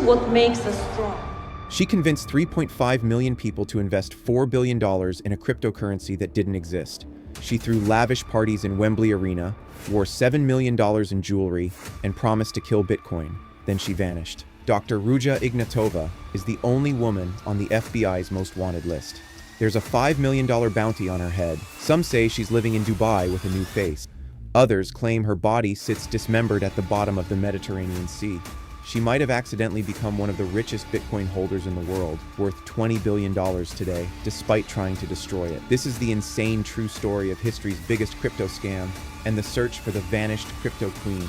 is what makes us strong. She convinced 3.5 million people to invest $4 billion in a cryptocurrency that didn't exist. She threw lavish parties in Wembley Arena, wore $7 million in jewelry, and promised to kill Bitcoin. Then she vanished. Dr. Ruja Ignatova is the only woman on the FBI's most wanted list. There's a $5 million bounty on her head. Some say she's living in Dubai with a new face. Others claim her body sits dismembered at the bottom of the Mediterranean Sea. She might have accidentally become one of the richest Bitcoin holders in the world, worth $20 billion today, despite trying to destroy it. This is the insane true story of history's biggest crypto scam and the search for the vanished crypto queen.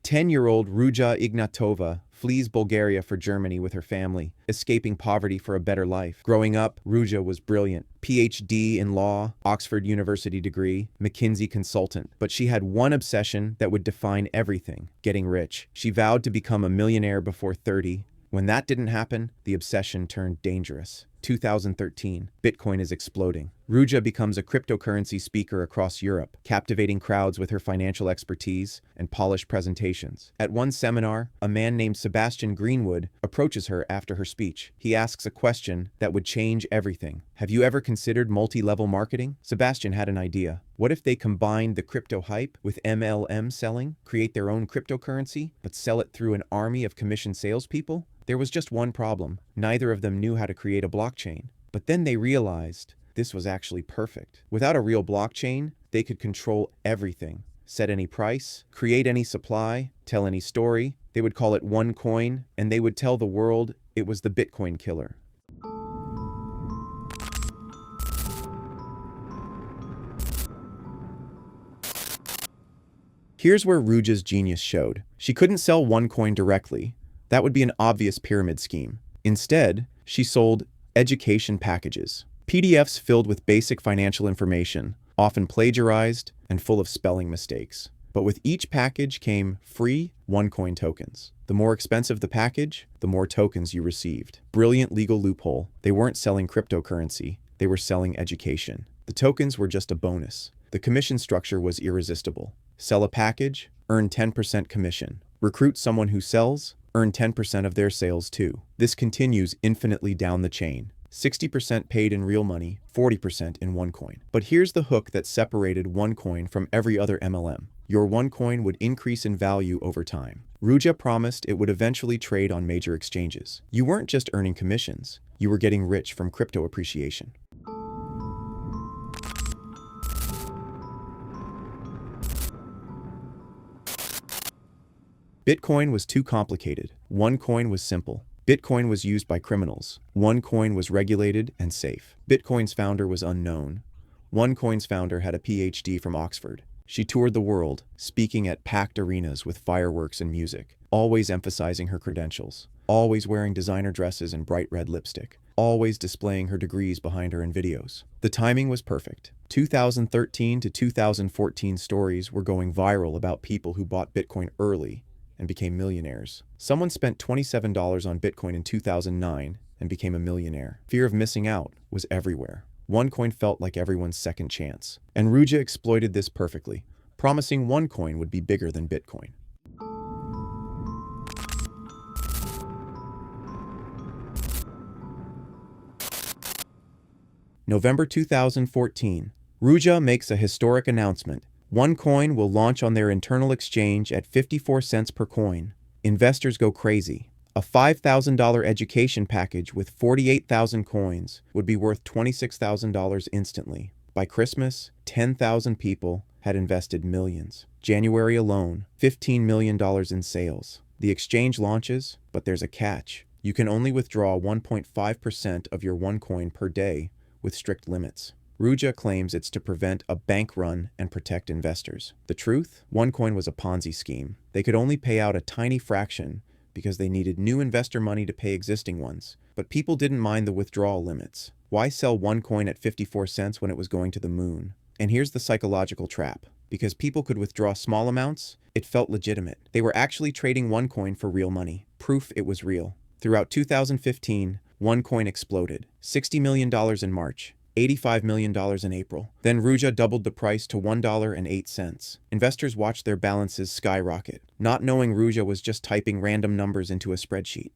Ten-year-old Ruja Ignatova flees Bulgaria for Germany with her family, escaping poverty for a better life. Growing up, Ruja was brilliant. PhD in law, Oxford University degree, McKinsey consultant. But she had one obsession that would define everything: getting rich. She vowed to become a millionaire before 30. When that didn't happen, the obsession turned dangerous. 2013, Bitcoin is exploding. Ruja becomes a cryptocurrency speaker across Europe, captivating crowds with her financial expertise and polished presentations. At one seminar, a man named Sebastian Greenwood approaches her after her speech. He asks a question that would change everything. Have you ever considered multi-level marketing? Sebastian had an idea. What if they combined the crypto hype with MLM selling, create their own cryptocurrency, but sell it through an army of commissioned salespeople? There was just one problem. Neither of them knew how to create a blockchain. But then they realized this was actually perfect. Without a real blockchain, they could control everything. Set any price, create any supply, tell any story. They would call it OneCoin, and they would tell the world it was the Bitcoin killer. Here's where Ruja's genius showed. She couldn't sell OneCoin directly. That would be an obvious pyramid scheme. Instead, she sold education packages, PDFs filled with basic financial information, often plagiarized and full of spelling mistakes. But with each package came free OneCoin tokens. The more expensive the package, the more tokens you received. Brilliant legal loophole. They weren't selling cryptocurrency, they were selling education. The tokens were just a bonus. The commission structure was irresistible. Sell a package, earn 10% commission. Recruit someone who sells, earn 10% of their sales too. This continues infinitely down the chain. 60% paid in real money, 40% in OneCoin. But here's the hook that separated OneCoin from every other MLM. Your OneCoin would increase in value over time. Ruja promised it would eventually trade on major exchanges. You weren't just earning commissions, you were getting rich from crypto appreciation. Bitcoin was too complicated. OneCoin was simple. Bitcoin was used by criminals. OneCoin was regulated and safe. Bitcoin's founder was unknown. OneCoin's founder had a PhD from Oxford. She toured the world, speaking at packed arenas with fireworks and music, always emphasizing her credentials, always wearing designer dresses and bright red lipstick, always displaying her degrees behind her in videos. The timing was perfect. 2013 to 2014 stories were going viral about people who bought Bitcoin early and became millionaires. Someone spent $27 on Bitcoin in 2009 and became a millionaire. Fear of missing out was everywhere. OneCoin felt like everyone's second chance. And Ruja exploited this perfectly, promising OneCoin would be bigger than Bitcoin. November 2014, Ruja makes a historic announcement. OneCoin will launch on their internal exchange at 54 cents per coin. Investors go crazy. A $5,000 education package with 48,000 coins would be worth $26,000 instantly. By Christmas, 10,000 people had invested millions. January alone, $15 million in sales. The exchange launches, but there's a catch. You can only withdraw 1.5% of your OneCoin per day with strict limits. Ruja claims it's to prevent a bank run and protect investors. The truth? OneCoin was a Ponzi scheme. They could only pay out a tiny fraction because they needed new investor money to pay existing ones. But people didn't mind the withdrawal limits. Why sell OneCoin at 54 cents when it was going to the moon? And here's the psychological trap. Because people could withdraw small amounts, it felt legitimate. They were actually trading OneCoin for real money. Proof it was real. Throughout 2015, OneCoin exploded. $60 million in March. $85 million in April. Then Ruja doubled the price to $1.08. Investors watched their balances skyrocket, not knowing Ruja was just typing random numbers into a spreadsheet.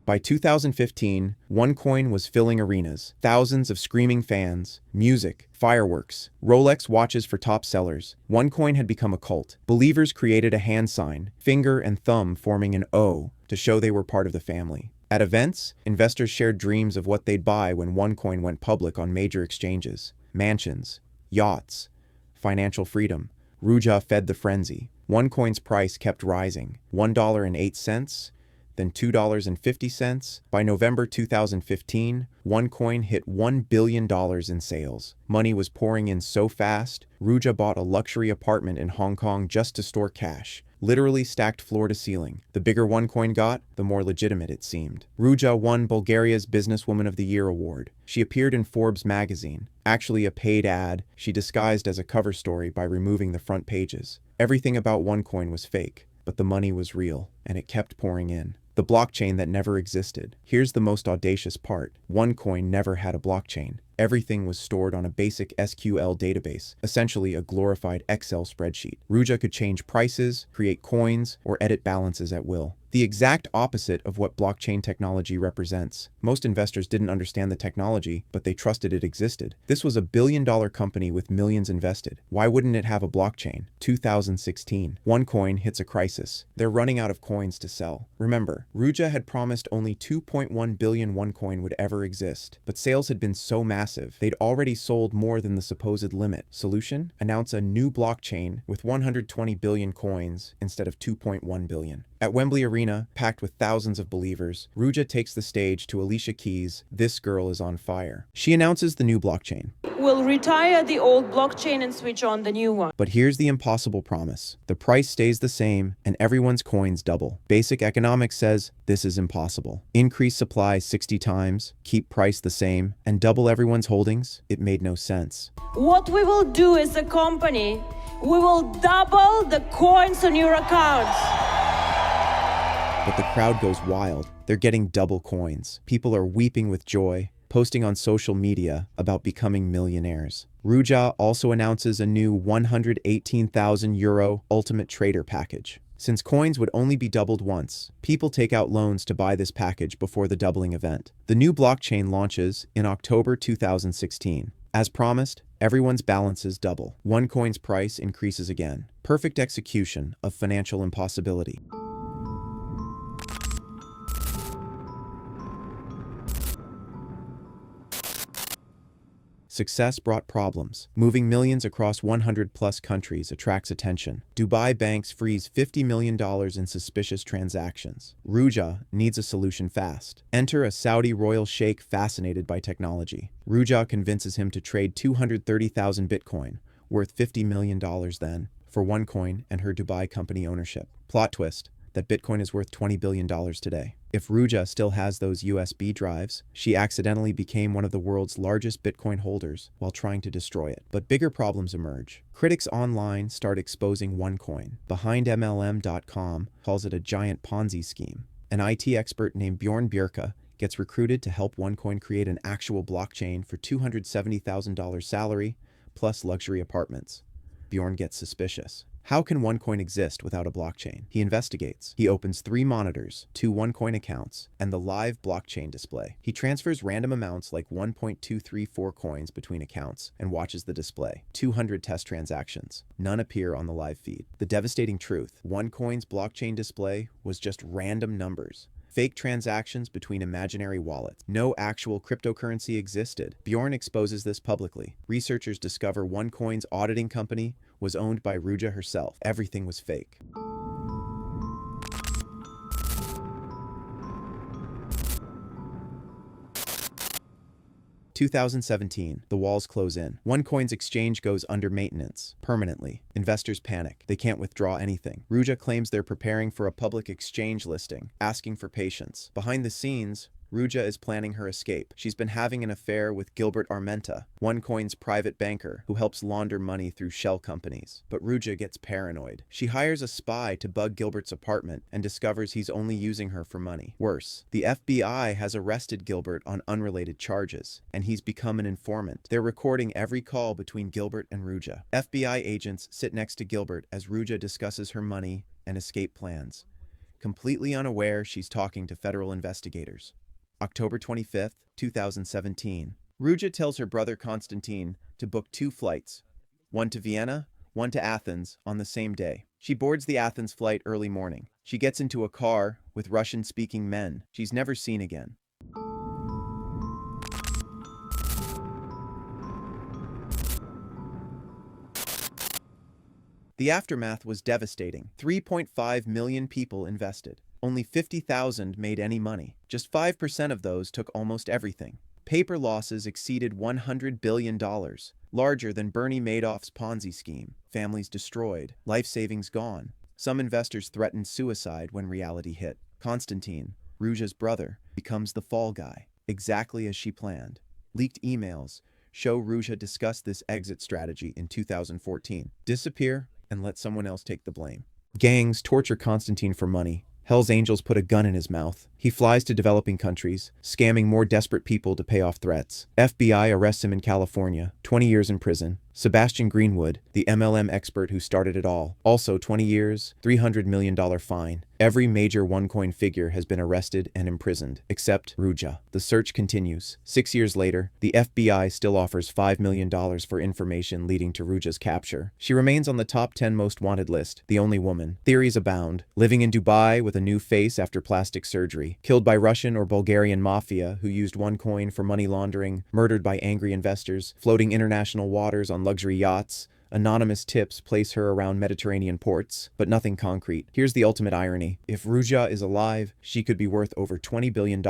By 2015, OneCoin was filling arenas, thousands of screaming fans, music, fireworks, Rolex watches for top sellers. OneCoin had become a cult. Believers created a hand sign, finger and thumb forming an O, to show they were part of the family. At events, investors shared dreams of what they'd buy when OneCoin went public on major exchanges. Mansions, yachts, financial freedom. Ruja fed the frenzy. OneCoin's price kept rising. $1.08, then $2.50. By November 2015, OneCoin hit $1 billion in sales. Money was pouring in so fast, Ruja bought a luxury apartment in Hong Kong just to store cash, literally stacked floor to ceiling. The bigger OneCoin got, the more legitimate it seemed. Ruja won Bulgaria's Businesswoman of the Year award. She appeared in Forbes magazine, actually a paid ad she disguised as a cover story by removing the front pages. Everything about OneCoin was fake, but the money was real, and it kept pouring in. The blockchain that never existed. Here's the most audacious part. OneCoin never had a blockchain. Everything was stored on a basic SQL database, essentially a glorified Excel spreadsheet. Ruja could change prices, create coins, or edit balances at will. The exact opposite of what blockchain technology represents. Most investors didn't understand the technology, but they trusted it existed. This was a billion-dollar company with millions invested. Why wouldn't it have a blockchain? 2016. OneCoin hits a crisis. They're running out of coins to sell. Remember, Ruja had promised only 2.1 billion OneCoin would ever exist, but sales had been so massive, they'd already sold more than the supposed limit. Solution? Announce a new blockchain with 120 billion coins instead of 2.1 billion. At Wembley Arena, packed with thousands of believers, Ruja takes the stage to Alicia Keys' "This Girl is on Fire." She announces the new blockchain. We'll retire the old blockchain and switch on the new one. But here's the impossible promise. The price stays the same and everyone's coins double. Basic economics says this is impossible. Increase supply 60 times, keep price the same, and double everyone's holdings? It made no sense. What we will do as a company, we will double the coins on your accounts. But the crowd goes wild. They're getting double coins. People are weeping with joy, posting on social media about becoming millionaires. Ruja also announces a new €118,000 Ultimate Trader package. Since coins would only be doubled once, people take out loans to buy this package before the doubling event. The new blockchain launches in October 2016. As promised, everyone's balances double. OneCoin's price increases again. Perfect execution of financial impossibility. Success brought problems. Moving millions across 100-plus countries attracts attention. Dubai banks freeze $50 million in suspicious transactions. Ruja needs a solution fast. Enter a Saudi royal sheikh fascinated by technology. Ruja convinces him to trade 230,000 Bitcoin, worth $50 million then, for OneCoin and her Dubai company ownership. Plot twist: that Bitcoin is worth $20 billion today. If Ruja still has those USB drives, she accidentally became one of the world's largest Bitcoin holders while trying to destroy it. But bigger problems emerge. Critics online start exposing OneCoin. BehindMLM.com calls it a giant Ponzi scheme. An IT expert named Bjorn Bjerke gets recruited to help OneCoin create an actual blockchain for $270,000 salary, plus luxury apartments. Bjorn gets suspicious. How can OneCoin exist without a blockchain? He investigates. He opens 3 monitors, 2 OneCoin accounts, and the live blockchain display. He transfers random amounts like 1.234 coins between accounts and watches the display. 200 test transactions. None appear on the live feed. The devastating truth: OneCoin's blockchain display was just random numbers. Fake transactions between imaginary wallets. No actual cryptocurrency existed. Bjorn exposes this publicly. Researchers discover OneCoin's auditing company was owned by Ruja herself. Everything was fake. 2017, the walls close in. OneCoin's exchange goes under maintenance permanently. Investors panic. They can't withdraw anything. Ruja claims they're preparing for a public exchange listing, asking for patience. Behind the scenes, Ruja is planning her escape. She's been having an affair with Gilbert Armenta, OneCoin's private banker, who helps launder money through shell companies. But Ruja gets paranoid. She hires a spy to bug Gilbert's apartment and discovers he's only using her for money. Worse, the FBI has arrested Gilbert on unrelated charges, and he's become an informant. They're recording every call between Gilbert and Ruja. FBI agents sit next to Gilbert as Ruja discusses her money and escape plans, completely unaware she's talking to federal investigators. October 25th, 2017. Ruja tells her brother Konstantin to book 2 flights, one to Vienna, one to Athens, on the same day. She boards the Athens flight early morning. She gets into a car with Russian-speaking men she's never seen again. The aftermath was devastating. 3.5 million people invested. Only 50,000 made any money. Just 5% of those took almost everything. Paper losses exceeded $100 billion, larger than Bernie Madoff's Ponzi scheme. Families destroyed, life savings gone. Some investors threatened suicide when reality hit. Konstantin, Ruja's brother, becomes the fall guy, exactly as she planned. Leaked emails show Ruja discussed this exit strategy in 2014. Disappear and let someone else take the blame. Gangs torture Konstantin for money. Hell's Angels put a gun in his mouth. He flies to developing countries, scamming more desperate people to pay off threats. FBI arrests him in California, 20 years in prison. Sebastian Greenwood, the MLM expert who started it all, also 20 years, $300 million fine. Every major OneCoin figure has been arrested and imprisoned, except Ruja. The search continues. 6 years later, the FBI still offers $5 million for information leading to Ruja's capture. She remains on the top 10 most wanted list, the only woman. Theories abound. Living in Dubai with a new face after plastic surgery. Killed by Russian or Bulgarian mafia who used OneCoin for money laundering. Murdered by angry investors. Floating international waters on luxury yachts. Anonymous tips place her around Mediterranean ports, but nothing concrete. Here's the ultimate irony. If Ruja is alive, she could be worth over $20 billion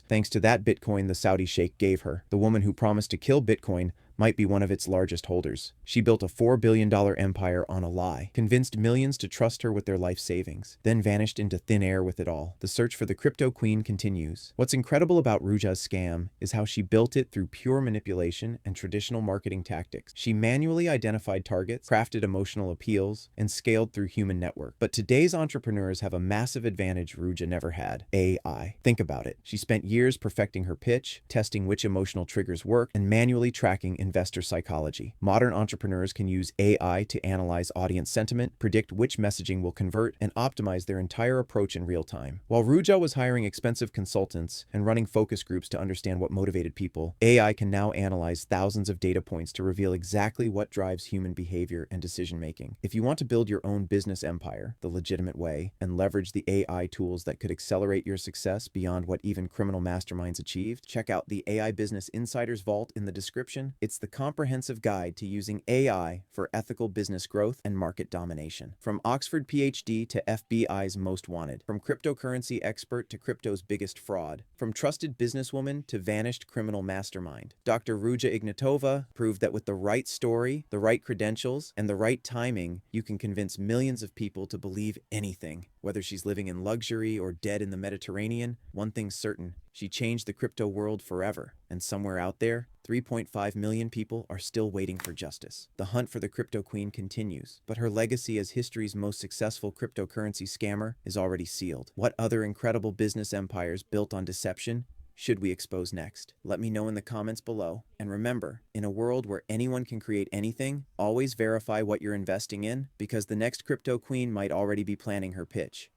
thanks to that Bitcoin the Saudi sheikh gave her. The woman who promised to kill Bitcoin might be one of its largest holders. She built a $4 billion empire on a lie, convinced millions to trust her with their life savings, then vanished into thin air with it all. The search for the crypto queen continues. What's incredible about Ruja's scam is how she built it through pure manipulation and traditional marketing tactics. She manually identified targets, crafted emotional appeals, and scaled through human network. But today's entrepreneurs have a massive advantage Ruja never had: AI. Think about it. She spent years perfecting her pitch, testing which emotional triggers work, and manually tracking investor psychology. Modern entrepreneurs can use AI to analyze audience sentiment, predict which messaging will convert, and optimize their entire approach in real time. While Ruja was hiring expensive consultants and running focus groups to understand what motivated people, AI can now analyze thousands of data points to reveal exactly what drives human behavior and decision-making. If you want to build your own business empire the legitimate way and leverage the AI tools that could accelerate your success beyond what even criminal masterminds achieved, check out the AI Business Insider's Vault in the description. It's the comprehensive guide to using AI for ethical business growth and market domination. From Oxford PhD to FBI's most wanted. From cryptocurrency expert to crypto's biggest fraud. From trusted businesswoman to vanished criminal mastermind. Dr. Ruja Ignatova proved that with the right story, the right credentials, and the right timing, you can convince millions of people to believe anything. Whether she's living in luxury or dead in the Mediterranean, one thing's certain: she changed the crypto world forever. And somewhere out there, 3.5 million people are still waiting for justice. The hunt for the crypto queen continues, but her legacy as history's most successful cryptocurrency scammer is already sealed. What other incredible business empires built on deception should we expose next? Let me know in the comments below. And remember, in a world where anyone can create anything, always verify what you're investing in, because the next crypto queen might already be planning her pitch.